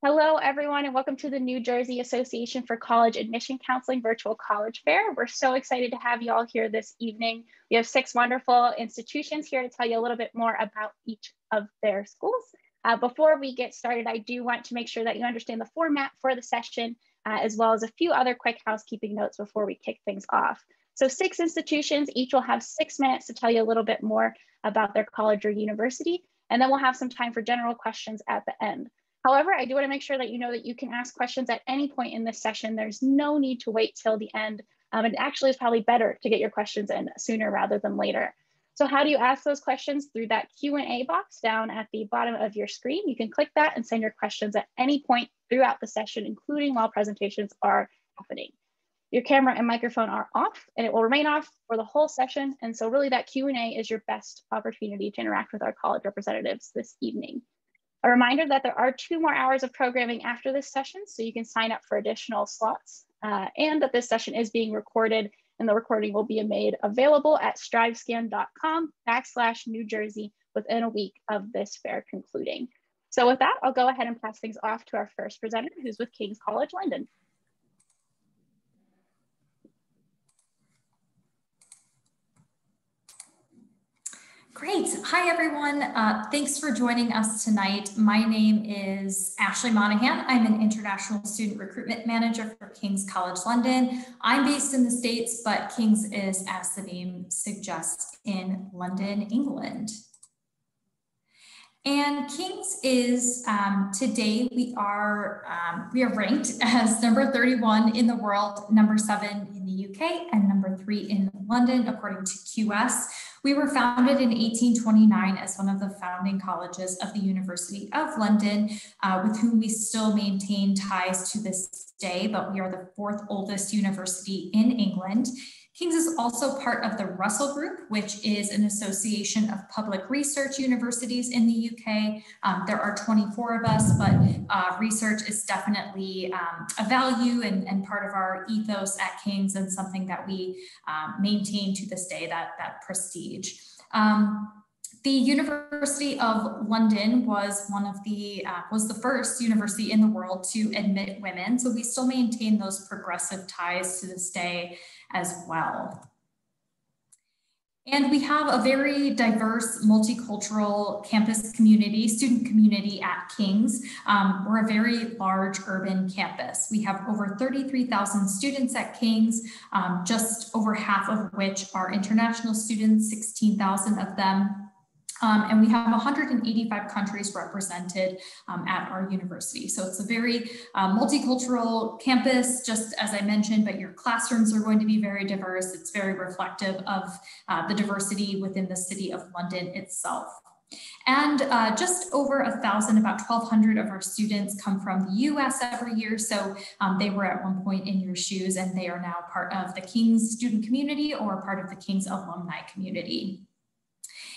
Hello, everyone, and welcome to the New Jersey Association for College Admission Counseling Virtual College Fair. We're so excited to have you all here this evening. We have 6 wonderful institutions here to tell you a little bit more about each of their schools. Before we get started, I do want to make sure that you understand the format for the session, as well as a few other quick housekeeping notes before we kick things off. So 6 institutions, each will have 6 minutes to tell you a little bit more about their college or university, and then we'll have some time for general questions at the end. However, I do want to make sure that you know that you can ask questions at any point in this session. There's no need to wait till the end. It actually is probably better to get your questions in sooner rather than later. So how do you ask those questions? Through that Q&A box down at the bottom of your screen. You can click that and send your questions at any point throughout the session, including while presentations are happening. Your camera and microphone are off, and it will remain off for the whole session. And so really that Q&A is your best opportunity to interact with our college representatives this evening. A reminder that there are 2 more hours of programming after this session, so you can sign up for additional slots, and that this session is being recorded, and the recording will be made available at strivescan.com/New Jersey within a week of this fair concluding. So with that, I'll go ahead and pass things off to our first presenter, who's with King's College London. Great. Hi, everyone. Thanks for joining us tonight. My name is Ashley Monahan. I'm an International Student Recruitment Manager for King's College London. I'm based in the States, but King's is, as the name suggests, in London, England. And King's is, today we are ranked as number 31 in the world, number 7 in the UK, and number 3 in London, according to QS. We were founded in 1829 as one of the founding colleges of the University of London, with whom we still maintain ties to this day, but we are the 4th oldest university in England. King's is also part of the Russell Group, which is an association of public research universities in the UK. There are 24 of us, but research is definitely a value and part of our ethos at King's, and something that we maintain to this day, that prestige. The University of London was was the first university in the world to admit women. So we still maintain those progressive ties to this day as well. And we have a very diverse, multicultural campus community, student community at King's. We're a very large urban campus. We have over 33,000 students at King's, just over half of which are international students, 16,000 of them. And we have 185 countries represented at our university. So it's a very multicultural campus, just as I mentioned, but your classrooms are going to be very diverse. It's very reflective of the diversity within the city of London itself. And just over 1,000, about 1,200 of our students come from the US every year. So they were at one point in your shoes, and they are now part of the King's student community or part of the King's alumni community.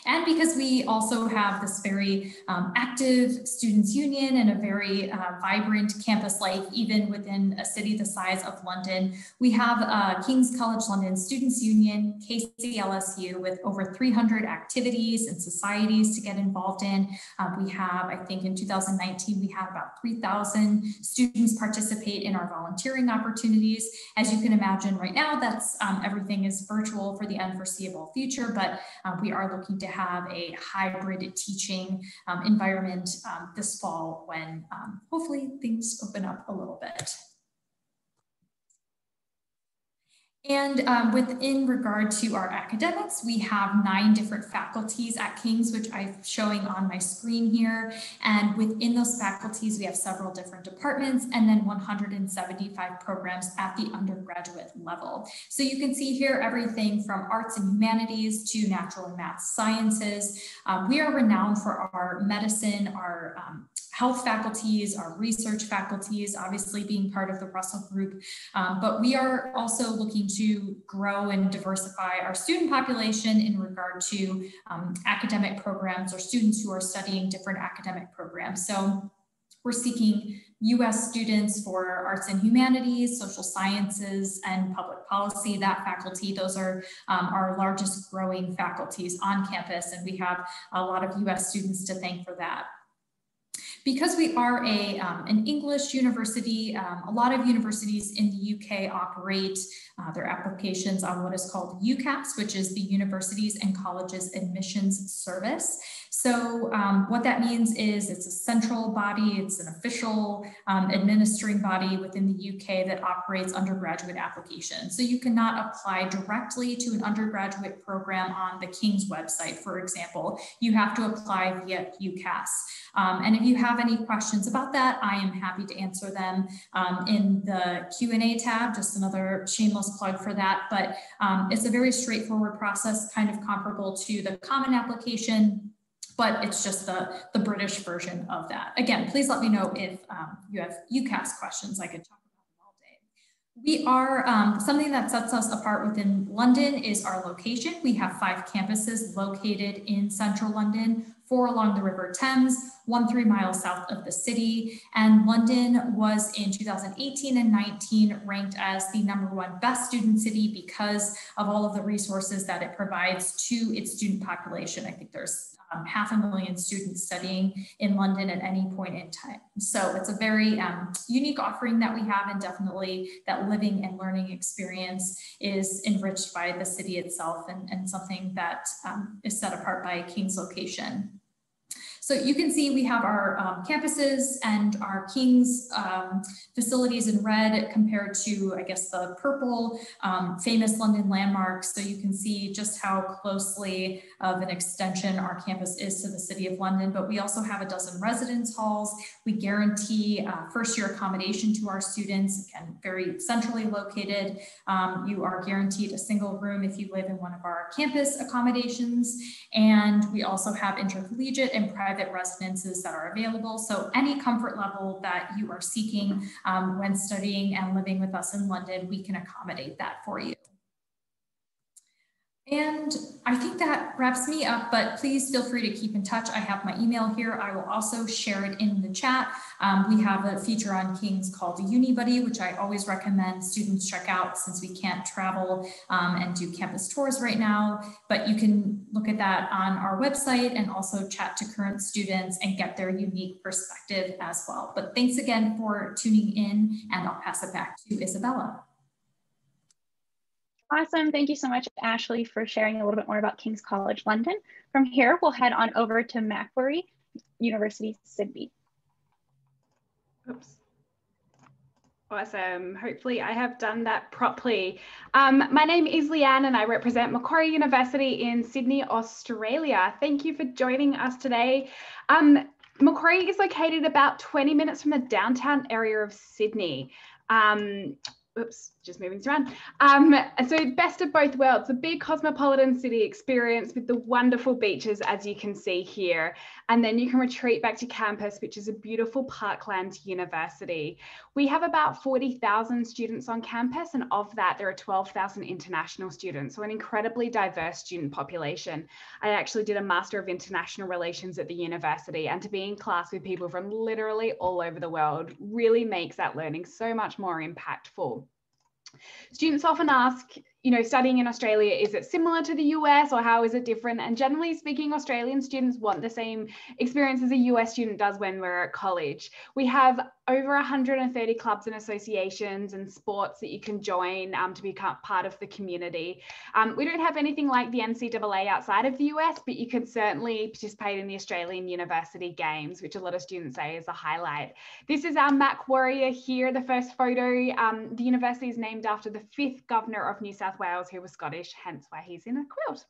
And because we also have this very active students union and a very vibrant campus life, even within a city the size of London, we have King's College London Students Union, KCLSU, with over 300 activities and societies to get involved in. We have, I think in 2019, we had about 3,000 students participate in our volunteering opportunities. As you can imagine right now, that's everything is virtual for the unforeseeable future, but we are looking to have a hybrid teaching environment this fall when hopefully things open up a little bit. And within regard to our academics, we have 9 different faculties at King's, which I'm showing on my screen here. And within those faculties, we have several different departments and then 175 programs at the undergraduate level. So you can see here everything from arts and humanities to natural and math sciences. We are renowned for our medicine, our health faculties, our research faculties, obviously being part of the Russell Group, but we are also looking to grow and diversify our student population in regard to academic programs or students who are studying different academic programs. So we're seeking US students for arts and humanities, social sciences, and public policy. That faculty, those are our largest growing faculties on campus, and we have a lot of US students to thank for that. Because we are an English university, a lot of universities in the UK operate their applications on what is called UCAS, which is the Universities and Colleges Admissions Service. So what that means is it's a central body, it's an official administering body within the UK that operates undergraduate applications. So you cannot apply directly to an undergraduate program on the King's website, for example. You have to apply via UCAS. And if you have any questions about that, I am happy to answer them in the Q&A tab, just another shameless plug for that. But it's a very straightforward process, kind of comparable to the common application, but it's just the British version of that. Again, please let me know if you have UCAS questions. I could talk about them all day. We are, something that sets us apart within London is our location. We have 5 campuses located in central London, 4 along the River Thames, 1 3 miles south of the city. And London was in 2018 and 19 ranked as the #1 best student city because of all of the resources that it provides to its student population. I think there's 500,000 students studying in London at any point in time. So it's a very unique offering that we have, and definitely that living and learning experience is enriched by the city itself, and something that is set apart by King's location. So you can see we have our campuses and our King's facilities in red compared to, I guess, the purple famous London landmarks. So you can see just how closely of an extension our campus is to the City of London. But we also have a dozen residence halls. We guarantee first-year accommodation to our students, again, very centrally located. You are guaranteed a single room if you live in one of our campus accommodations. And we also have intercollegiate and private residences that are available. So any comfort level that you are seeking when studying and living with us in London, we can accommodate that for you. And I think that wraps me up, but please feel free to keep in touch. I have my email here. I will also share it in the chat. We have a feature on King's called UniBuddy, which I always recommend students check out since we can't travel and do campus tours right now. But you can look at that on our website and also chat to current students and get their unique perspective as well. But thanks again for tuning in, and I'll pass it back to Isabella. Awesome. Thank you so much, Ashley, for sharing a little bit more about King's College London. From here, we'll head on over to Macquarie University, Sydney. Oops. Awesome. Hopefully I have done that properly. My name is Leanne and I represent Macquarie University in Sydney, Australia. Thank you for joining us today. Macquarie is located about 20 minutes from the downtown area of Sydney. Oops, just moving around. So best of both worlds, a big cosmopolitan city experience with the wonderful beaches, as you can see here. And then you can retreat back to campus, which is a beautiful parkland university. We have about 40,000 students on campus, and of that, there are 12,000 international students, so an incredibly diverse student population. I actually did a Master of International Relations at the university, and to be in class with people from literally all over the world really makes that learning so much more impactful. Students often ask, you know, studying in Australia, is it similar to the US or how is it different? And generally speaking, Australian students want the same experience as a US student does when we're at college. We have over 130 clubs and associations and sports that you can join to become part of the community. We don't have anything like the NCAA outside of the US, but you can certainly participate in the Australian University Games, which a lot of students say is a highlight. This is our Macquarie here, the first photo. The university is named after the 5th Governor of New South Wales, who was Scottish, hence why he's in a quilt.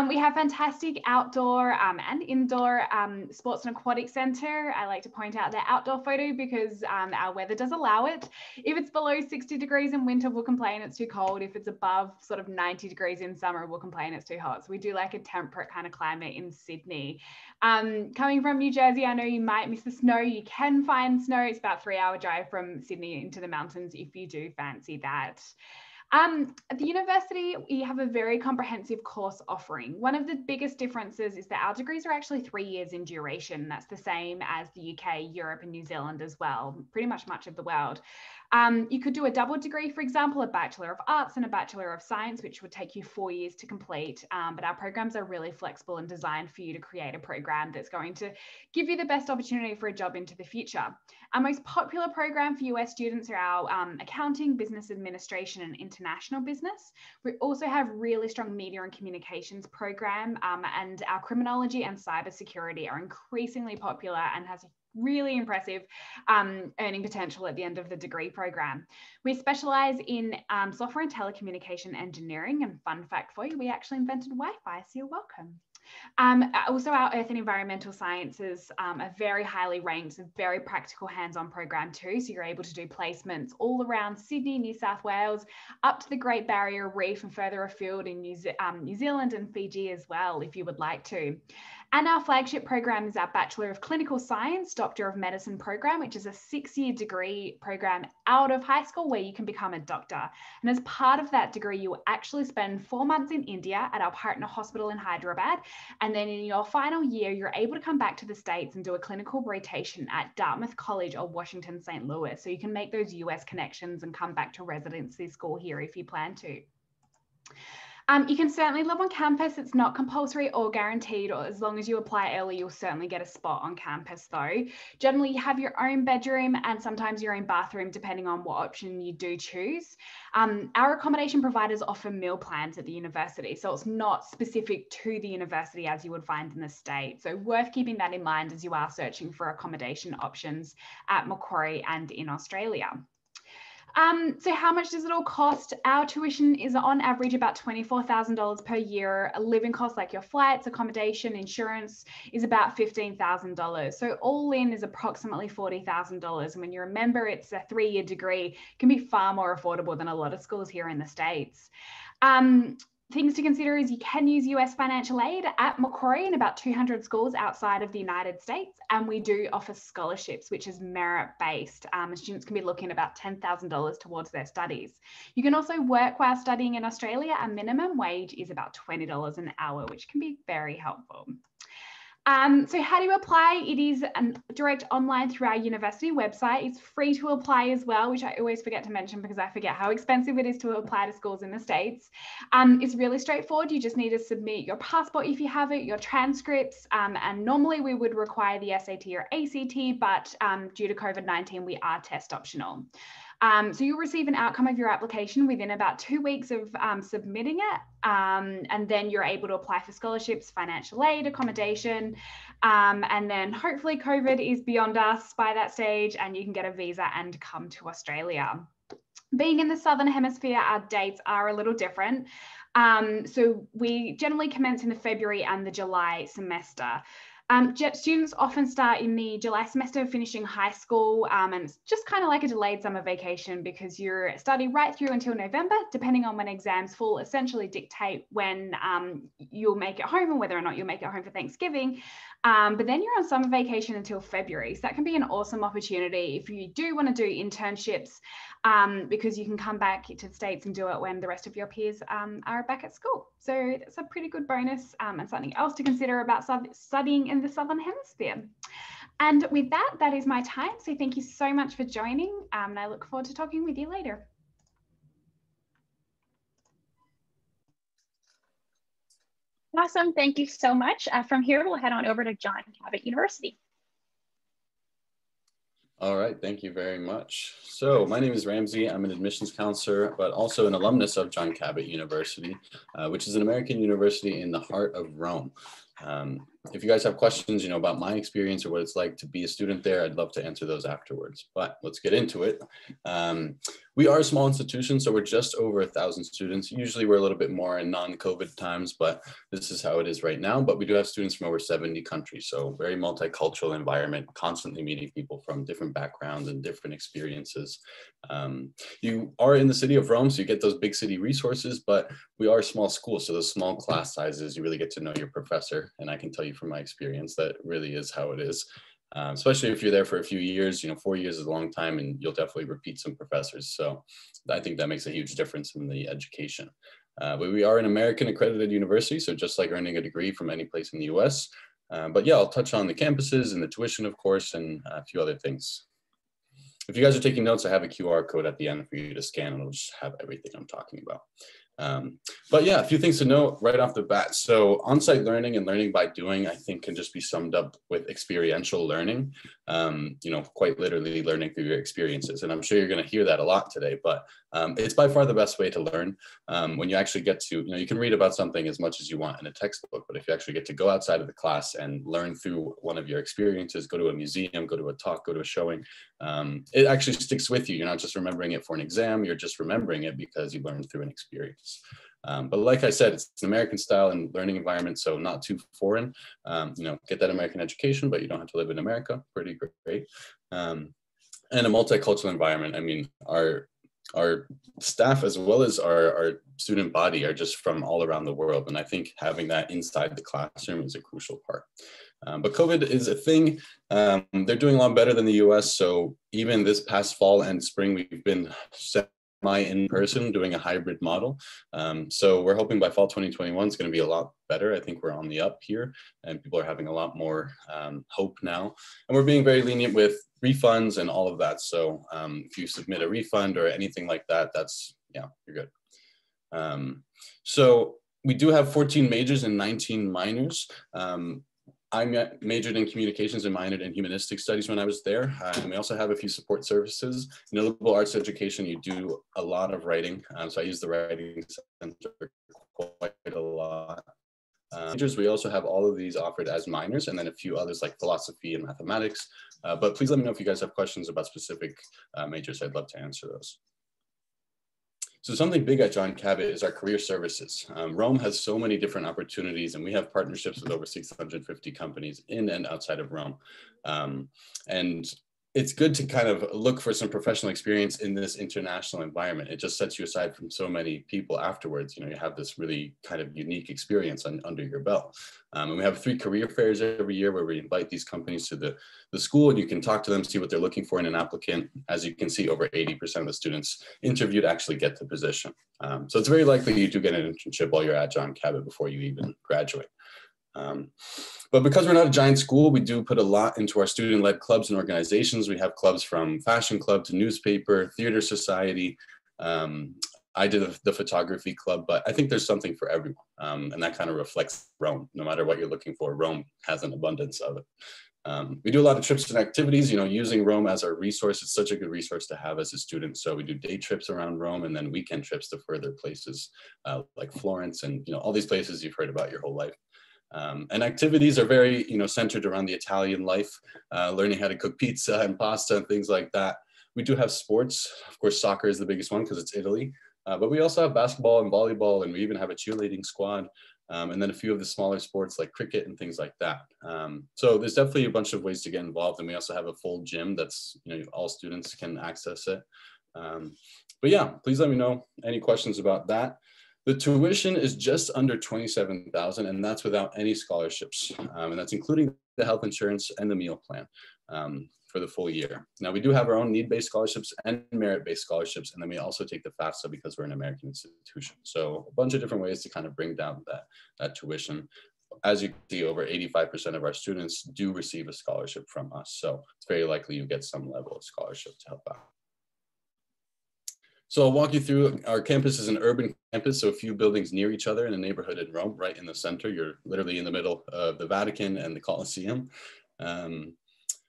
We have fantastic outdoor and indoor sports and aquatic centre. I like to point out the outdoor photo because our weather does allow it. If it's below 60 degrees in winter, we'll complain it's too cold. If it's above sort of 90 degrees in summer, we'll complain it's too hot. So we do like a temperate kind of climate in Sydney. Coming from New Jersey, I know you might miss the snow. You can find snow. It's about a 3-hour drive from Sydney into the mountains if you do fancy that. At the university, we have a very comprehensive course offering. One of the biggest differences is that our degrees are actually 3 years in duration. That's the same as the UK, Europe, and New Zealand as well, pretty much of the world. You could do a double degree, for example, a Bachelor of Arts and a Bachelor of Science, which would take you 4 years to complete. But our programs are really flexible and designed for you to create a program that's going to give you the best opportunity for a job into the future. Our most popular program for US students are our accounting, business administration, and international business. We also have really strong media and communications program, and our criminology and cybersecurity are increasingly popular and has really impressive earning potential at the end of the degree program. We specialize in software and telecommunication engineering, and fun fact for you, we actually invented Wi-Fi, so you're welcome. Also, our Earth and Environmental Sciences are very highly ranked, a very practical hands-on program too. So you're able to do placements all around Sydney, New South Wales, up to the Great Barrier Reef and further afield in New Zealand and Fiji as well, if you would like to. And our flagship program is our Bachelor of Clinical Science, Doctor of Medicine program, which is a 6-year degree program out of high school where you can become a doctor. And as part of that degree, you will actually spend 4 months in India at our partner hospital in Hyderabad. And then in your final year, you're able to come back to the States and do a clinical rotation at Dartmouth College or Washington, St. Louis. So you can make those US connections and come back to residency school here if you plan to. You can certainly live on campus. It's not compulsory or guaranteed, or as long as you apply early, you'll certainly get a spot on campus though. Generally, you have your own bedroom and sometimes your own bathroom, depending on what option you do choose. Our accommodation providers offer meal plans at the university, so it's not specific to the university as you would find in the States. So worth keeping that in mind as you are searching for accommodation options at Macquarie and in Australia. So how much does it all cost? Our tuition is on average about $24,000 per year. A living cost like your flights, accommodation, insurance is about $15,000. So all in is approximately $40,000. And when you remember it's a 3-year degree, it can be far more affordable than a lot of schools here in the States. Things to consider is you can use US financial aid at Macquarie in about 200 schools outside of the United States. And we do offer scholarships, which is merit-based. Students can be looking at about $10,000 towards their studies. You can also work while studying in Australia. A minimum wage is about $20 an hour, which can be very helpful. So how do you apply? It is direct online through our university website. It's free to apply as well, which I always forget to mention because I forget how expensive it is to apply to schools in the States. It's really straightforward. You just need to submit your passport if you have it, your transcripts, and normally we would require the SAT or ACT, but due to COVID-19, we are test optional. So you'll receive an outcome of your application within about 2 weeks of submitting it. And then you're able to apply for scholarships, financial aid, accommodation. And then hopefully COVID is beyond us by that stage and you can get a visa and come to Australia. Being in the Southern Hemisphere, our dates are a little different. So we generally commence in the February and the July semester. Students often start in the July semester finishing high school, and it's just kind of like a delayed summer vacation because you're studying right through until November, depending on when exams fall, essentially dictate when you'll make it home and whether or not you'll make it home for Thanksgiving. But then you're on summer vacation until February. So that can be an awesome opportunity if you do want to do internships, because you can come back to the States and do it when the rest of your peers are back at school. So that's a pretty good bonus and something else to consider about studying in the Southern Hemisphere. And with that, that is my time. So thank you so much for joining, and I look forward to talking with you later. Awesome, thank you so much. From here, we'll head on over to Cabot University. All right, thank you very much. So my name is Ramsey. I'm an admissions counselor, but also an alumnus of Cabot University, which is an American university in the heart of Rome. If you guys have questions, about my experience or what it's like to be a student there, I'd love to answer those afterwards, but let's get into it. We are a small institution, so we're just over 1,000 students. Usually we're a little bit more in non-COVID times, but this is how it is right now. But we do have students from over 70 countries, so very multicultural environment, constantly meeting people from different backgrounds and different experiences. You are in the city of Rome, so you get those big city resources, but we are a small school, so those small class sizes, you really get to know your professor, and I can tell you from my experience that really is how it is. especially if you're there for a few years. 4 years is a long time, and you'll definitely repeat some professors. So I think that makes a huge difference in the education. But we are an American accredited university, so just like earning a degree from any place in the US. But yeah, I'll touch on the campuses and the tuition, of course, and a few other things. If you guys are taking notes, I have a QR code at the end for you to scan, and it'll just have everything I'm talking about. But yeah, a few things to note right off the bat. So on-site learning and learning by doing, I think, can just be summed up with experiential learning, quite literally learning through your experiences. And I'm sure you're going to hear that a lot today, but it's by far the best way to learn. When you actually get to, you can read about something as much as you want in a textbook, but if you actually get to go outside of the class and learn through one of your experiences, go to a museum, go to a talk, go to a showing, it actually sticks with you. You're not just remembering it for an exam, you're just remembering it because you learned through an experience. But like I said, it's an American style and learning environment, so not too foreign. Get that American education, but you don't have to live in America. Pretty great. And a multicultural environment. I mean, our staff as well as our student body are just from all around the world. And I think having that inside the classroom is a crucial part. But COVID is a thing. They're doing a lot better than the US. So even this past fall and spring, we've been in person doing a hybrid model. So we're hoping by fall 2021 it's going to be a lot better. I think we're on the up here and people are having a lot more hope now. And we're being very lenient with refunds and all of that. So if you submit a refund or anything like that, you're good. So we do have 14 majors and 19 minors. I majored in communications and minored in humanistic studies when I was there. And we also have a few support services. In a liberal arts education, you do a lot of writing. So I use the writing center quite a lot. Majors, we also have all of these offered as minors, and then a few others like philosophy and mathematics. But please let me know if you guys have questions about specific majors. I'd love to answer those. So something big at John Cabot is our career services. Rome has so many different opportunities, and we have partnerships with over 650 companies in and outside of Rome. And it's good to kind of look for some professional experience in this international environment. It just sets you aside from so many people afterwards. You have this really kind of unique experience under your belt. And we have 3 career fairs every year where we invite these companies to the school, and you can talk to them, see what they're looking for in an applicant. As you can see, over 80% of the students interviewed actually get the position. So it's very likely you do get an internship while you're at John Cabot before you even graduate. But because we're not a giant school, we do put a lot into our student-led clubs and organizations. We have clubs from fashion club to newspaper, theater society. I did the photography club, but I think there's something for everyone. And that kind of reflects Rome. No matter what you're looking for, Rome has an abundance of it. We do a lot of trips and activities, using Rome as our resource. It's such a good resource to have as a student. So we do day trips around Rome and then weekend trips to further places like Florence and all these places you've heard about your whole life. And activities are very, centered around the Italian life, learning how to cook pizza and pasta and things like that. We do have sports. Of course, soccer is the biggest one because it's Italy. But we also have basketball and volleyball, and we even have a cheerleading squad. And then a few of the smaller sports like cricket and things like that. So there's definitely a bunch of ways to get involved. And we also have a full gym that's, all students can access it. But yeah, please let me know any questions about that. The tuition is just under $27,000, and that's without any scholarships. And that's including the health insurance and the meal plan for the full year. Now, we do have our own need-based scholarships and merit-based scholarships, and then we also take the FAFSA because we're an American institution. So a bunch of different ways to kind of bring down that tuition. As you can see, over 85% of our students do receive a scholarship from us. So it's very likely you get some level of scholarship to help out. So I'll walk you through. Our campus is an urban campus, so a few buildings near each other in a neighborhood in Rome, right in the center. You're literally in the middle of the Vatican and the Colosseum.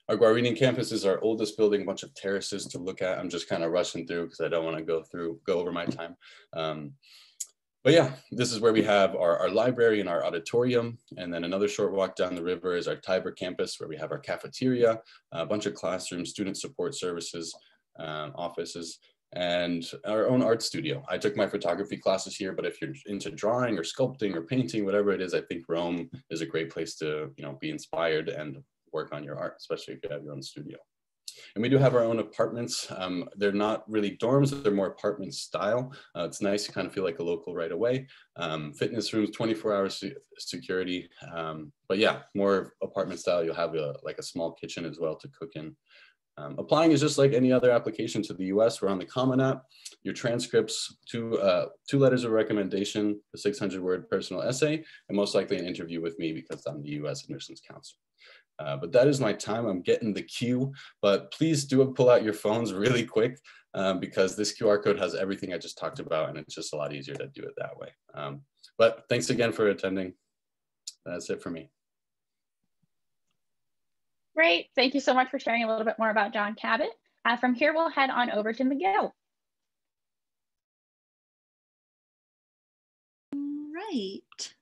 Our Guarini campus is our oldest building, a bunch of terraces to look at. I'm just kind of rushing through because I don't want to go over my time. But yeah, this is where we have our library and our auditorium. And then another short walk down the river is our Tiber campus, where we have our cafeteria, a bunch of classrooms, student support services, offices, and our own art studio. I took my photography classes here, but if you're into drawing or sculpting or painting, whatever it is, I think Rome is a great place to be inspired and work on your art, especially if you have your own studio. And we do have our own apartments. They're not really dorms, they're more apartment style. It's nice to kind of feel like a local right away. Fitness rooms, 24-hour security. But yeah, more apartment style. You'll have like a small kitchen as well to cook in. Applying is just like any other application to the US. We're on the Common App. Your transcripts, two letters of recommendation, a 600-word personal essay, and most likely an interview with me because I'm the US admissions counselor. But that is my time. I'm getting the cue, but please do pull out your phones really quick because this QR code has everything I just talked about, and it's just a lot easier to do it that way. But thanks again for attending. That's it for me. Great. Thank you so much for sharing a little bit more about John Cabot. From here, we'll head on over to McGill. Right.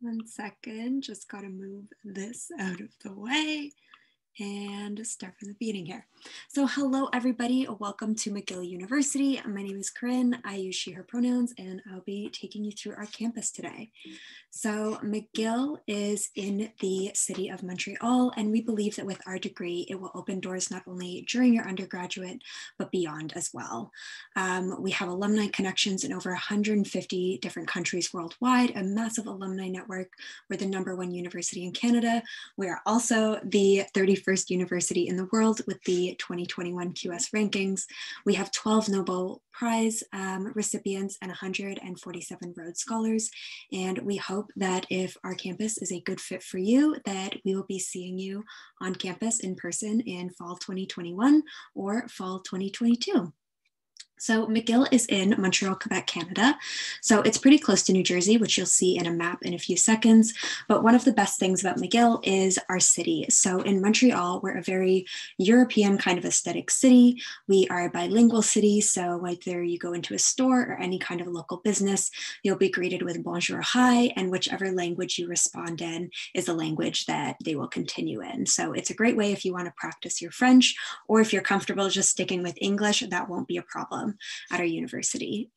1 second, just got to move this out of the way and start from the beginning here. So hello everybody, welcome to McGill University. My name is Corinne, I use she, her pronouns, and I'll be taking you through our campus today. So McGill is in the city of Montreal, and we believe that with our degree, it will open doors not only during your undergraduate, but beyond as well. We have alumni connections in over 150 different countries worldwide, a massive alumni network. We're the #1 university in Canada. We are also the 31st university in the world with the 2021 QS rankings. We have 12 Nobel Prize recipients and 147 Rhodes Scholars. And we hope that if our campus is a good fit for you, that we will be seeing you on campus in person in fall 2021 or fall 2022. So McGill is in Montreal, Quebec, Canada. So it's pretty close to New Jersey, which you'll see in a map in a few seconds. But one of the best things about McGill is our city. So in Montreal, we're a very European kind of aesthetic city. We are a bilingual city. So whether you go into a store or any kind of local business, you'll be greeted with bonjour, hi, and whichever language you respond in is the language that they will continue in. So it's a great way if you want to practice your French, or if you're comfortable just sticking with English, that won't be a problem at our university.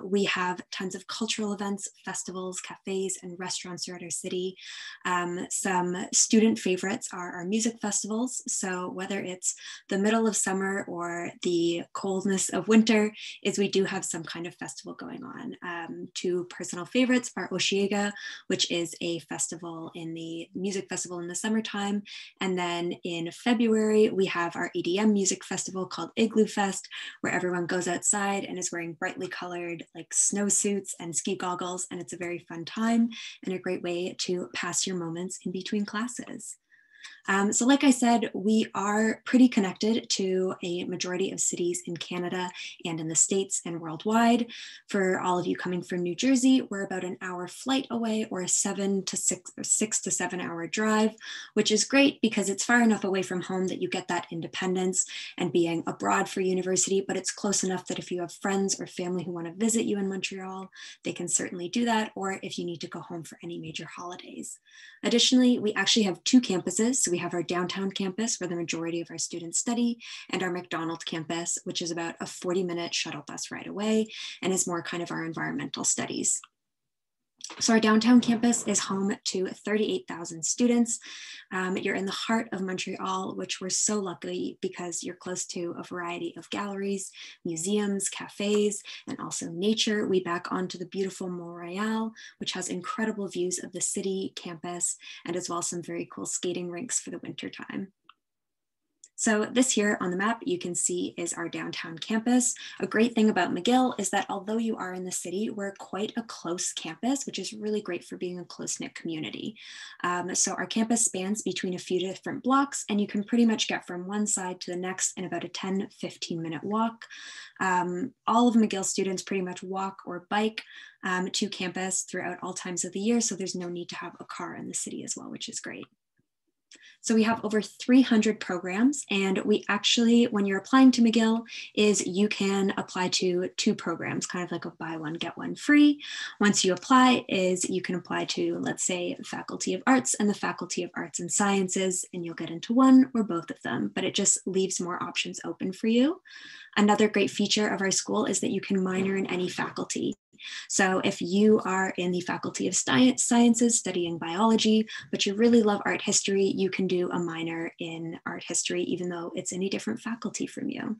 We have tons of cultural events, festivals, cafes, and restaurants throughout our city. Some student favorites are our music festivals. So whether it's the middle of summer or the coldness of winter, we do have some kind of festival going on. Two personal favorites are Oshiega, which is a festival music festival in the summertime. And then in February, we have our EDM music festival called Igloo Fest, where everyone goes outside and is wearing brightly colored like snowsuits and ski goggles. And it's a very fun time and a great way to pass your moments in between classes. So like I said, we are pretty connected to a majority of cities in Canada and in the States and worldwide. For all of you coming from New Jersey, we're about an hour flight away, or a 6 to 7 hour drive, which is great because it's far enough away from home that you get that independence and being abroad for university, but it's close enough that if you have friends or family who want to visit you in Montreal, they can certainly do that, or if you need to go home for any major holidays. Additionally, we actually have 2 campuses. So we have our downtown campus where the majority of our students study, and our McDonald campus, which is about a 40-minute shuttle bus ride away and is more kind of our environmental studies. So our downtown campus is home to 38,000 students. You're in the heart of Montreal, which we're so lucky because you're close to a variety of galleries, museums, cafes, and also nature. We back onto the beautiful Mont Royal, which has incredible views of the city, campus, and as well as some very cool skating rinks for the winter time. So this here on the map you can see is our downtown campus. A great thing about McGill is that although you are in the city, we're quite a close campus, which is really great for being a close-knit community. So our campus spans between a few different blocks, and you can pretty much get from one side to the next in about a 10-15 minute walk. All of McGill students pretty much walk or bike to campus throughout all times of the year, so there's no need to have a car in the city as well, which is great. So we have over 300 programs, and we actually, when you're applying to McGill, you can apply to 2 programs, kind of like a buy one, get one free. Once you apply, you can apply to, let's say, the Faculty of Arts and the Faculty of Arts and Sciences, and you'll get into one or both of them, but it just leaves more options open for you. Another great feature of our school is that you can minor in any faculty. So if you are in the Faculty of Sciences studying biology, but you really love art history, you can do a minor in art history, even though it's in a different faculty from you.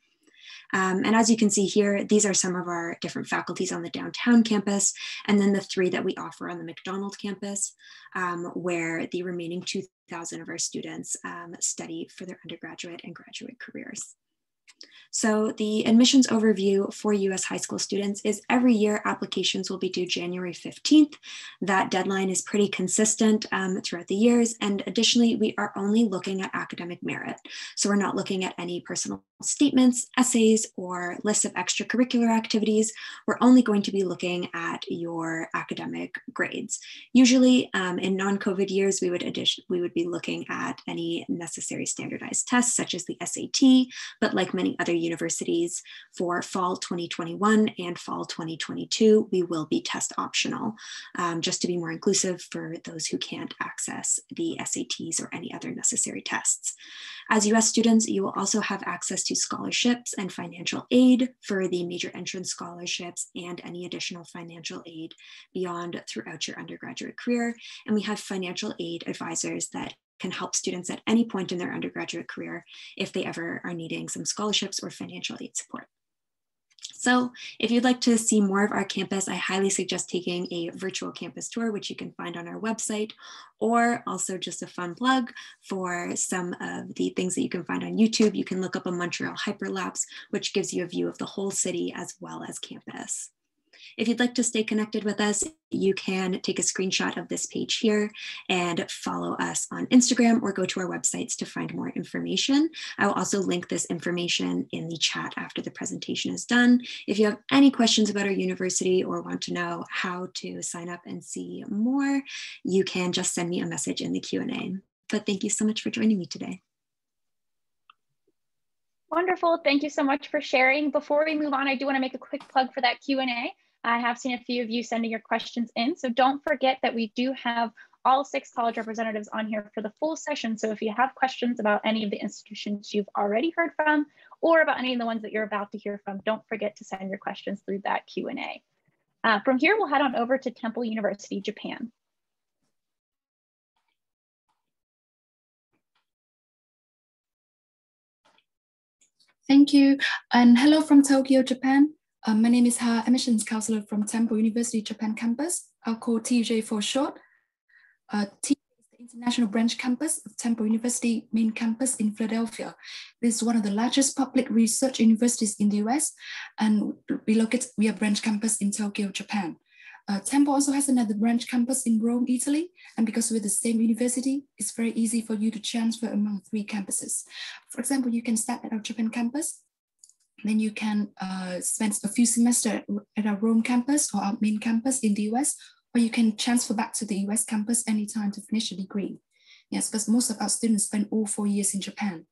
And as you can see here, these are some of our different faculties on the downtown campus, and then the 3 that we offer on the McDonald campus, where the remaining 2,000 of our students study for their undergraduate and graduate careers. So the admissions overview for US high school students is every year applications will be due January 15th. That deadline is pretty consistent throughout the years. And additionally, we are only looking at academic merit. So we're not looking at any personal statements, essays, or lists of extracurricular activities. We're only going to be looking at your academic grades. Usually in non-COVID years, we would be looking at any necessary standardized tests such as the SAT, but like many other universities for fall 2021 and fall 2022, we will be test optional, just to be more inclusive for those who can't access the SATs or any other necessary tests. As US students, you will also have access to scholarships and financial aid for the major entrance scholarships and any additional financial aid beyond throughout your undergraduate career. And we have financial aid advisors that can help students at any point in their undergraduate career if they ever are needing some scholarships or financial aid support. So if you'd like to see more of our campus, I highly suggest taking a virtual campus tour, which you can find on our website, or also just a fun plug for some of the things that you can find on YouTube. You can look up a Montreal hyperlapse, which gives you a view of the whole city as well as campus. If you'd like to stay connected with us, you can take a screenshot of this page here and follow us on Instagram or go to our websites to find more information. I will also link this information in the chat after the presentation is done. If you have any questions about our university or want to know how to sign up and see more, you can just send me a message in the Q&A. But thank you so much for joining me today. Wonderful. Thank you so much for sharing. Before we move on, I do want to make a quick plug for that Q&A. I have seen a few of you sending your questions in, so don't forget that we do have all 6 college representatives on here for the full session. So if you have questions about any of the institutions you've already heard from or about any of the ones that you're about to hear from, don't forget to send your questions through that Q&A. From here, we'll head on over to Temple University, Japan. Thank you, and hello from Tokyo, Japan. My name is Ha, admissions counselor from Temple University Japan campus. I'll call TJ for short. TJ is the international branch campus of Temple University main campus in Philadelphia. This is one of the largest public research universities in the US, and we are branch campus in Tokyo, Japan. Temple also has another branch campus in Rome, Italy, and because we're the same university, it's very easy for you to transfer among 3 campuses. For example, you can start at our Japan campus, then you can spend a few semesters at our Rome campus or our main campus in the US, or you can transfer back to the US campus anytime to finish a degree. Yes, because most of our students spend all 4 years in Japan.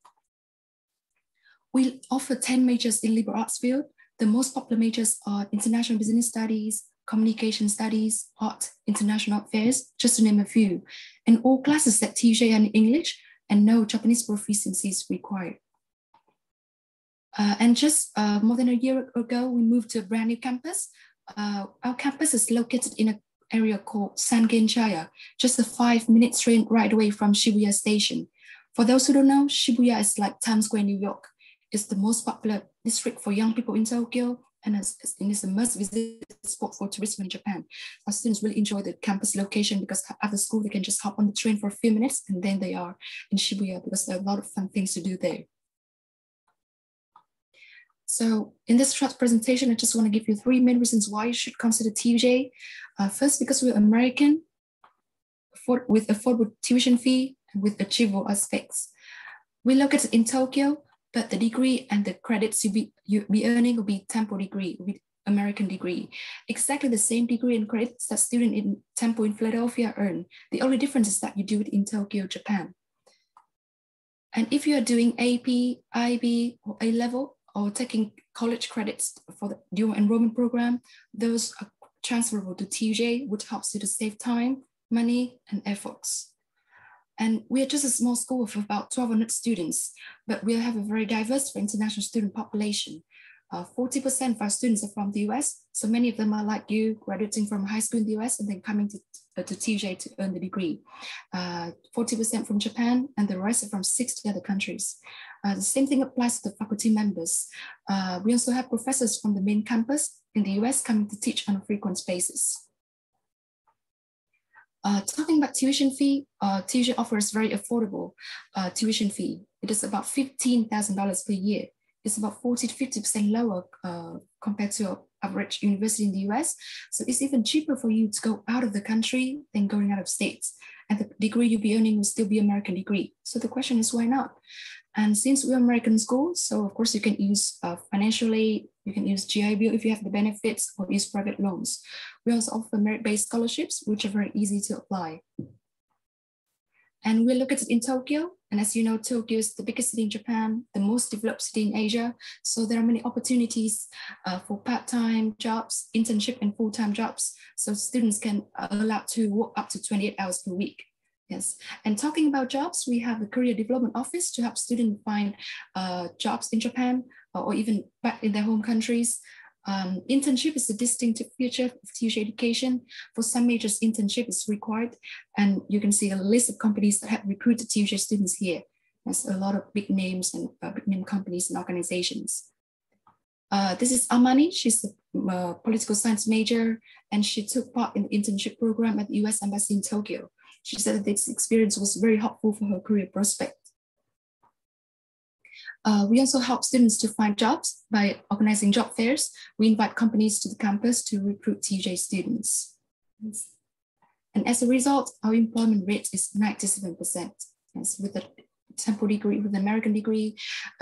We offer 10 majors in liberal arts field. The most popular majors are international business studies, communication studies, art, international affairs, just to name a few. And all classes at TJ are in English and no Japanese proficiency is required. And just more than a year ago, we moved to a brand new campus. Our campus is located in an area called Sangenchaya, just a 5-minute train ride away from Shibuya Station. For those who don't know, Shibuya is like Times Square, New York. It's the most popular district for young people in Tokyo, and it's a must-visit spot for tourism in Japan. Our students really enjoy the campus location because after school, they can just hop on the train for a few minutes and then they are in Shibuya because there are a lot of fun things to do there. So in this short presentation, I just want to give you 3 main reasons why you should consider TJ. First, because we're American, with affordable tuition fee and with achievable aspects. We're located in Tokyo, but the degree and the credits you'll be earning will be Temple degree, will be American degree. Exactly the same degree and credits that students in Temple in Philadelphia earn. The only difference is that you do it in Tokyo, Japan. And if you are doing AP, IB, or A-level, or taking college credits for the dual enrollment program, those are transferable to TJ, which helps you to save time, money, and efforts. And we are just a small school of about 1,200 students, but we have a very diverse international student population. 40% of our students are from the US. So many of them are like you, graduating from high school in the US and then coming to TJ to earn the degree. 40% from Japan, and the rest are from 60 other countries. The same thing applies to the faculty members. We also have professors from the main campus in the US coming to teach on a frequent basis. Talking about tuition fee, TJ offers very affordable tuition fee. It is about $15,000 per year. It's about 40 to 50% lower compared to an average university in the US. So it's even cheaper for you to go out of the country than going out of states. And the degree you'll be earning will still be American degree. So the question is, why not? And since we're American school, so of course you can use financial aid, you can use GI Bill if you have the benefits, or use private loans. We also offer merit-based scholarships, which are very easy to apply. And we're located in Tokyo. And as you know, Tokyo is the biggest city in Japan, the most developed city in Asia. So there are many opportunities for part-time jobs, internship, and full-time jobs. So students can allowed to work up to 28 hours per week. Yes, and talking about jobs, we have a career development office to help students find jobs in Japan or even back in their home countries. Internship is a distinctive feature of TJ education. For some majors, internship is required, and you can see a list of companies that have recruited TJ students here. There's a lot of big names and big name companies and organizations. This is Amani. She's a political science major, and she took part in the internship program at the US Embassy in Tokyo. She said that this experience was very helpful for her career prospect. We also help students to find jobs by organizing job fairs. We invite companies to the campus to recruit TJ students. And as a result, our employment rate is 97%. Yes, with a temple degree, with an American degree,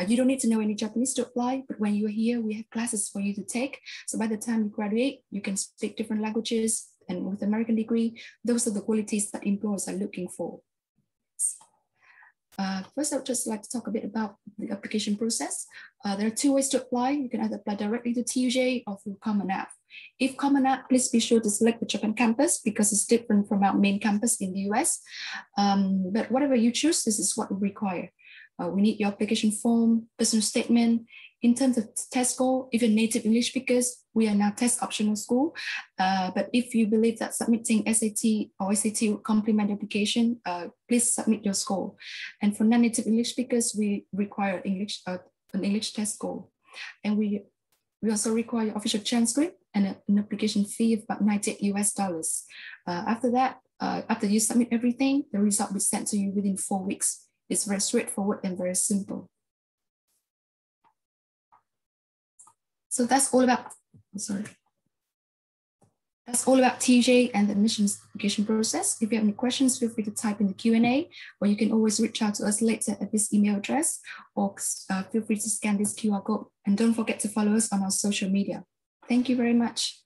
you don't need to know any Japanese to apply, but when you're here, we have classes for you to take. So by the time you graduate, you can speak different languages, and with American degree, those are the qualities that employers are looking for. First, I would just like to talk a bit about the application process. There are two ways to apply. You can either apply directly to TJ or through Common App. If Common App, please be sure to select the Japan campus because it's different from our main campus in the US. But whatever you choose, this is what we require. We need your application form, personal statement. In terms of test score, if you're native English speakers, we are now test optional school. But if you believe that submitting SAT or SAT will complement the application, please submit your score. And for non-native English speakers, we require an English test score. And we also require official transcript and an application fee of about $98 US. After that, after you submit everything, the result will be sent to you within 4 weeks. It's very straightforward and very simple. So that's all about, that's all about TJ and the admissions application process. If you have any questions, feel free to type in the Q&A, or you can always reach out to us later at this email address, or feel free to scan this QR code. And don't forget to follow us on our social media. Thank you very much.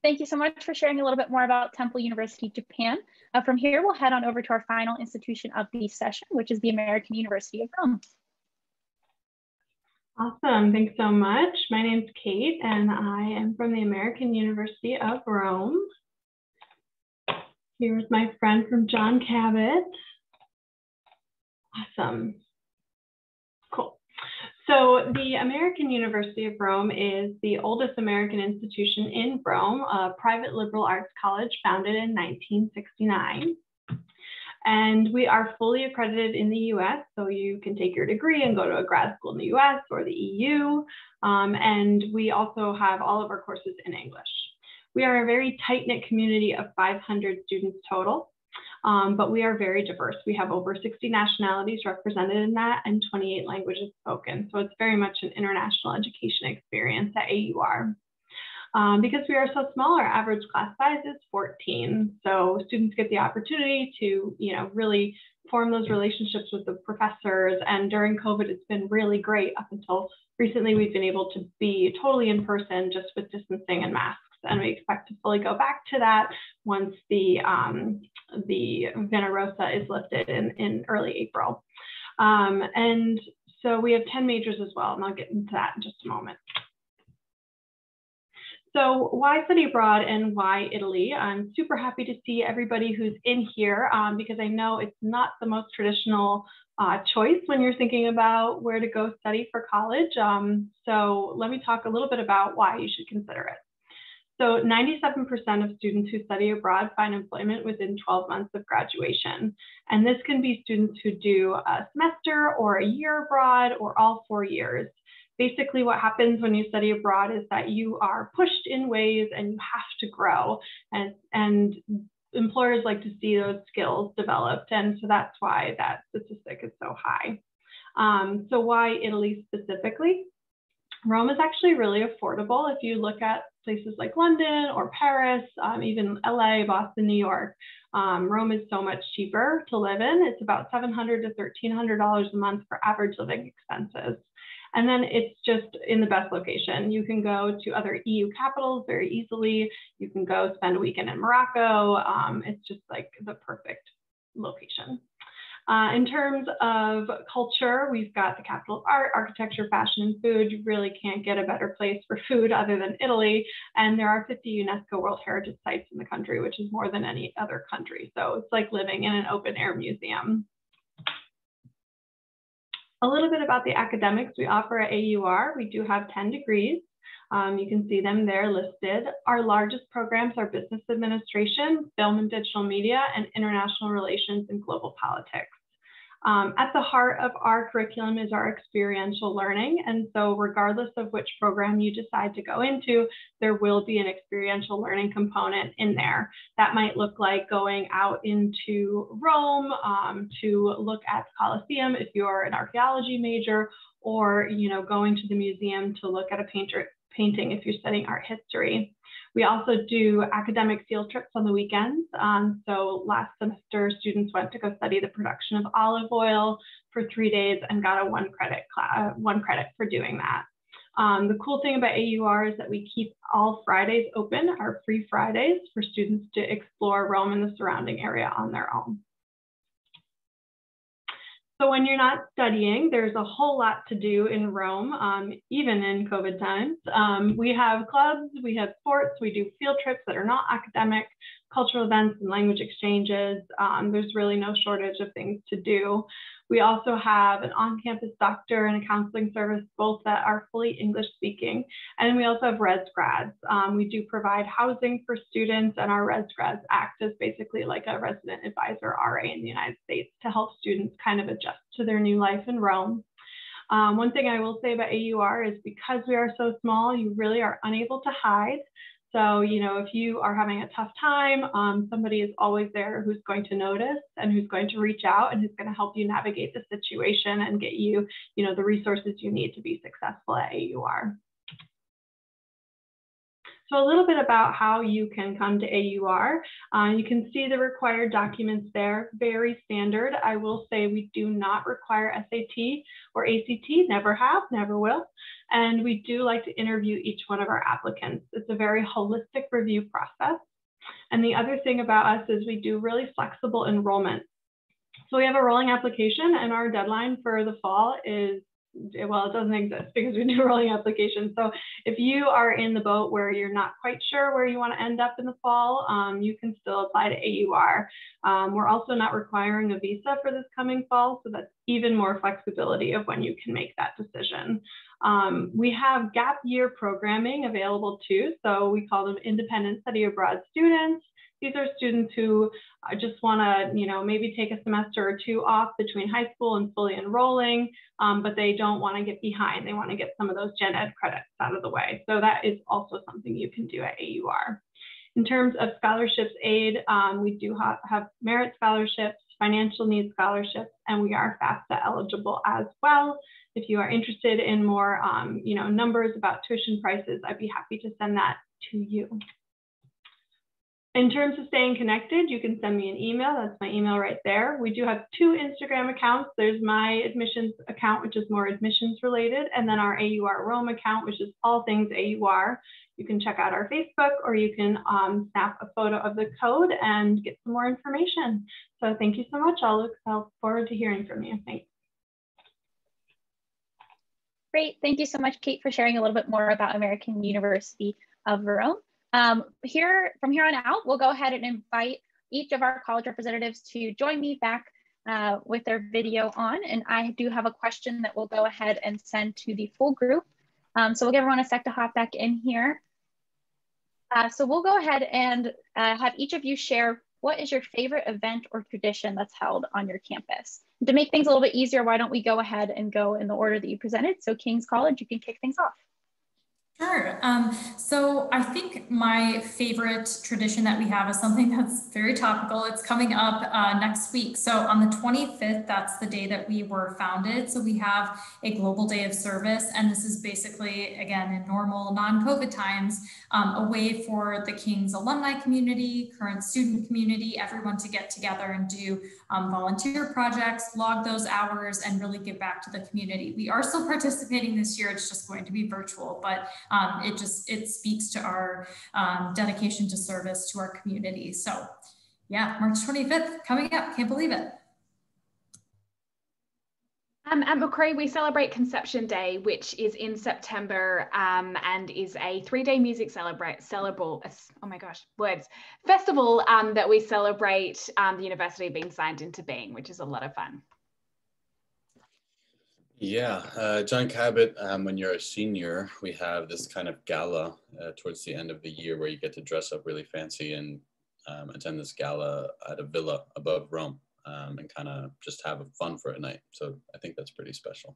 Thank you so much for sharing a little bit more about Temple University, Japan. From here, we'll head on over to our final institution of the session, which is the American University of Rome. Awesome, thanks so much. My name's Kate, and I am from the American University of Rome. Here's my friend from John Cabot. Awesome, cool. So the American University of Rome is the oldest American institution in Rome, a private liberal arts college founded in 1969. And we are fully accredited in the US, so you can take your degree and go to a grad school in the US or the EU. And we also have all of our courses in English. We are a very tight-knit community of 500 students total, but we are very diverse. We have over 60 nationalities represented in that and 28 languages spoken. So it's very much an international education experience at AUR. Because we are so small, our average class size is 14. So students get the opportunity to, really form those relationships with the professors. And during COVID, it's been really great. Up until recently, we've been able to be totally in person, just with distancing and masks. And we expect to fully go back to that once the Vena Rosa is lifted in early April. And so we have 10 majors as well, and I'll get into that in just a moment. So why study abroad and why Italy? I'm super happy to see everybody who's in here because I know it's not the most traditional choice when you're thinking about where to go study for college. So let me talk a little bit about why you should consider it. So 97% of students who study abroad find employment within 12 months of graduation. And this can be students who do a semester or a year abroad or all 4 years. Basically, what happens when you study abroad is that you are pushed in ways and you have to grow. And employers like to see those skills developed. And so that's why that statistic is so high. So why Italy specifically? Rome is actually really affordable. If you look at places like London or Paris, even LA, Boston, New York, Rome is so much cheaper to live in. It's about $700 to $1,300 a month for average living expenses. And then it's just in the best location. You can go to other EU capitals very easily. You can go spend a weekend in Morocco. It's just like the perfect location. In terms of culture, we've got the capital of art, architecture, fashion, and food. You really can't get a better place for food other than Italy. And there are 50 UNESCO World Heritage Sites in the country, which is more than any other country. So it's like living in an open air museum. A little bit about the academics we offer at AUR. We do have 10 degrees. You can see them there listed. Our largest programs are business administration, film and digital media, and international relations and global politics. At the heart of our curriculum is our experiential learning. And so regardless of which program you decide to go into, there will be an experiential learning component in there. That might look like going out into Rome to look at the Colosseum if you're an archaeology major, or going to the museum to look at a painting if you're studying art history. We also do academic field trips on the weekends. So last semester, students went to go study the production of olive oil for 3 days and got a one credit for doing that. The cool thing about AUR is that we keep all Fridays open, our free Fridays, for students to explore Rome and the surrounding area on their own. So when you're not studying, there's a whole lot to do in Rome, even in COVID times. We have clubs, we have sports, we do field trips that are not academic, cultural events and language exchanges. There's really no shortage of things to do. We also have an on-campus doctor and a counseling service, both that are fully English speaking. And we also have res grads. We do provide housing for students, and our res grads act as basically like a resident advisor RA in the United States to help students kind of adjust to their new life in Rome. One thing I will say about AUR is because we are so small, you really are unable to hide. So, if you are having a tough time, somebody is always there who's going to notice and who's going to reach out and who's going to help you navigate the situation and get you, the resources you need to be successful at AUR. So a little bit about how you can come to AUR. You can see the required documents there, very standard. I will say we do not require SAT or ACT, never have, never will. And we do like to interview each one of our applicants. It's a very holistic review process. And the other thing about us is we do really flexible enrollment. So we have a rolling application, and our deadline for the fall is, well, it doesn't exist because we do rolling applications. So if you are in the boat where you're not quite sure where you want to end up in the fall, you can still apply to AUR. We're also not requiring a visa for this coming fall, so that's even more flexibility of when you can make that decision. We have gap year programming available too. So we call them independent study abroad students. These are students who just want to, maybe take a semester or two off between high school and fully enrolling, but they don't want to get behind. They want to get some of those gen ed credits out of the way. So that is also something you can do at AUR. In terms of scholarships aid, we do have merit scholarships, financial needs scholarships, and we are FAFSA eligible as well. If you are interested in more, numbers about tuition prices, I'd be happy to send that to you. In terms of staying connected, you can send me an email. That's my email right there. We do have 2 Instagram accounts. There's my admissions account, which is more admissions related, and then our AUR Rome account, which is all things AUR. You can check out our Facebook, or you can snap a photo of the code and get some more information. So thank you so much. I'll look forward to hearing from you. Thanks. Great. Thank you so much, Kate, for sharing a little bit more about American University. of Rome. From here on out, we'll go ahead and invite each of our college representatives to join me back with their video on. And I do have a question that we'll go ahead and send to the full group. So we'll give everyone a sec to hop back in here. So we'll go ahead and have each of you share what is your favorite event or tradition that's held on your campus. To make things a little bit easier, why don't we go ahead and go in the order that you presented. So King's College, you can kick things off. Sure. So I think my favorite tradition that we have is something that's very topical. It's coming up next week. So on the 25th, that's the day that we were founded. So we have a global day of service. And this is basically, again, in normal non-COVID times, a way for the King's alumni community, current student community, everyone to get together and do volunteer projects, log those hours, and really give back to the community. We are still participating this year. It's just going to be virtual, but it speaks to our dedication to service to our community. So yeah, March 25th coming up, can't believe it. At Macquarie, we celebrate Conception Day, which is in September and is a 3-day music festival that we celebrate the university being signed into being, which is a lot of fun. Yeah, John Cabot, when you're a senior, we have this kind of gala towards the end of the year where you get to dress up really fancy and attend this gala at a villa above Rome and kind of just have fun for a night. So I think that's pretty special.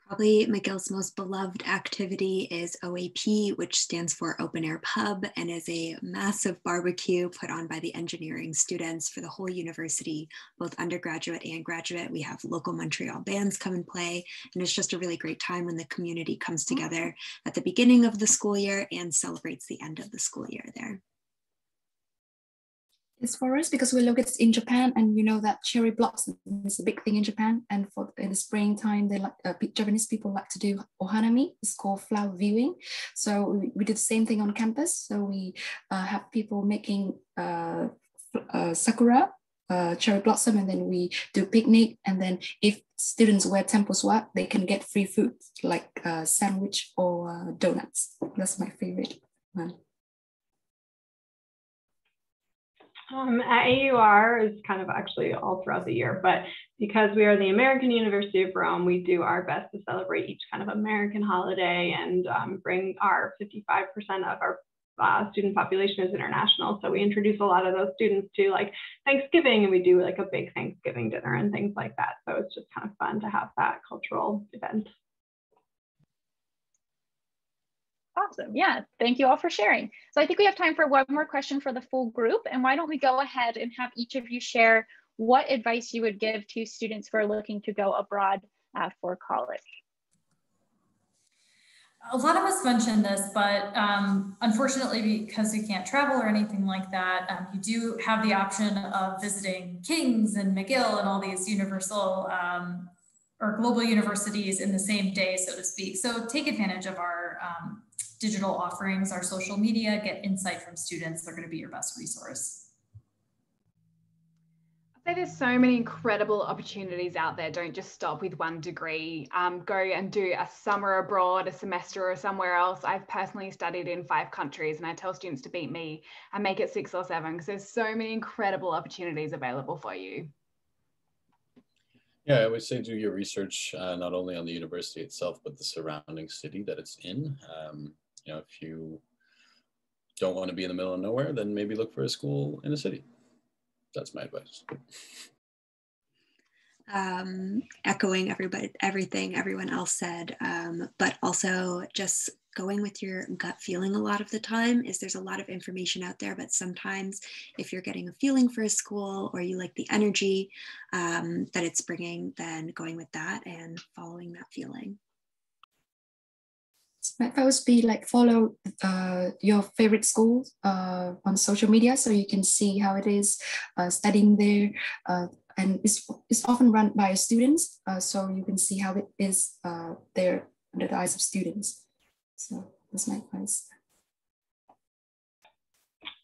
Probably McGill's most beloved activity is OAP, which stands for Open Air Pub, and is a massive barbecue put on by the engineering students for the whole university, both undergraduate and graduate. We have local Montreal bands come and play, and it's just a really great time when the community comes together at the beginning of the school year and celebrates the end of the school year there. It's for us because we look at in Japan, and we know that cherry blossom is a big thing in Japan. And in the springtime, they Japanese people like to do ohanami. It's called flower viewing. So we do the same thing on campus. So we have people making sakura, cherry blossom, and then we do picnic. And then if students wear temple swag, they can get free food like sandwich or donuts. That's my favorite one. At AUR is kind of actually all throughout the year, but because we are the American University of Rome, we do our best to celebrate each kind of American holiday and bring our 55% of our student population is international. So we introduce a lot of those students to like Thanksgiving, and we do like a big Thanksgiving dinner and things like that. So it's just kind of fun to have that cultural event. Awesome. Yeah. Thank you all for sharing. So I think we have time for one more question for the full group. And why don't we go ahead and have each of you share what advice you would give to students who are looking to go abroad for college? A lot of us mentioned this, but unfortunately, because we can't travel or anything like that, you do have the option of visiting King's and McGill and all these universal or global universities in the same day, so to speak. So take advantage of our digital offerings, our social media, get insight from students. They're going to be your best resource. I'd say there's so many incredible opportunities out there. Don't just stop with one degree. Go and do a summer abroad, a semester or somewhere else. I've personally studied in 5 countries, and I tell students to beat me and make it 6 or 7 because there's so many incredible opportunities available for you. Yeah, I would say do your research not only on the university itself, but the surrounding city that it's in. You know, if you don't want to be in the middle of nowhere, then maybe look for a school in a city. That's my advice. Echoing everything everyone else said, but also just going with your gut feeling a lot of the time. There's a lot of information out there, but sometimes if you're getting a feeling for a school or you like the energy that it's bringing, then going with that and following that feeling. My advice would be like follow your favorite school on social media so you can see how it is studying there. And it's often run by students, so you can see how it is there under the eyes of students. So that's my advice.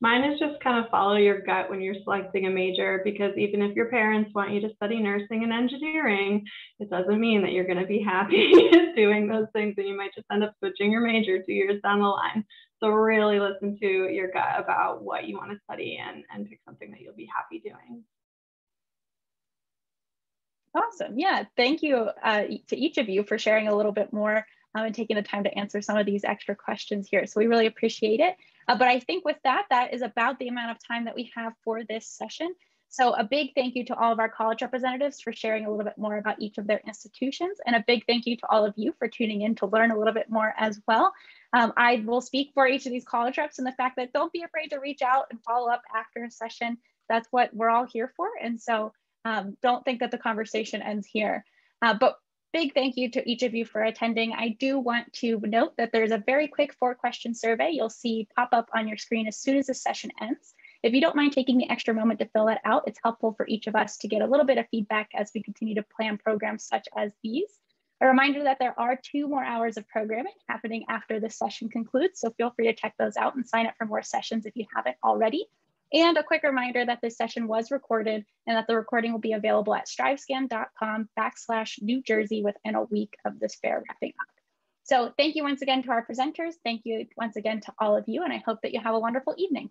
Mine is just kind of follow your gut when you're selecting a major, because even if your parents want you to study nursing and engineering, it doesn't mean that you're going to be happy doing those things, and you might just end up switching your major 2 years down the line. So really listen to your gut about what you want to study and pick something that you'll be happy doing. Awesome. Yeah, thank you to each of you for sharing a little bit more and taking the time to answer some of these extra questions here. So we really appreciate it. But I think with that, that is about the amount of time that we have for this session. So a big thank you to all of our college representatives for sharing a little bit more about each of their institutions, and a big thank you to all of you for tuning in to learn a little bit more as well. I will speak for each of these college reps and the fact that don't be afraid to reach out and follow up after a session. That's what we're all here for. And so don't think that the conversation ends here. But big thank you to each of you for attending. I do want to note that there's a very quick 4-question survey you'll see pop up on your screen as soon as the session ends. If you don't mind taking the extra moment to fill that out, it's helpful for each of us to get a little bit of feedback as we continue to plan programs such as these. A reminder that there are 2 more hours of programming happening after this session concludes, so feel free to check those out and sign up for more sessions if you haven't already. And a quick reminder that this session was recorded and that the recording will be available at strivescan.com/New Jersey within a week of this fair wrapping up. So thank you once again to our presenters. Thank you once again to all of you, and I hope that you have a wonderful evening.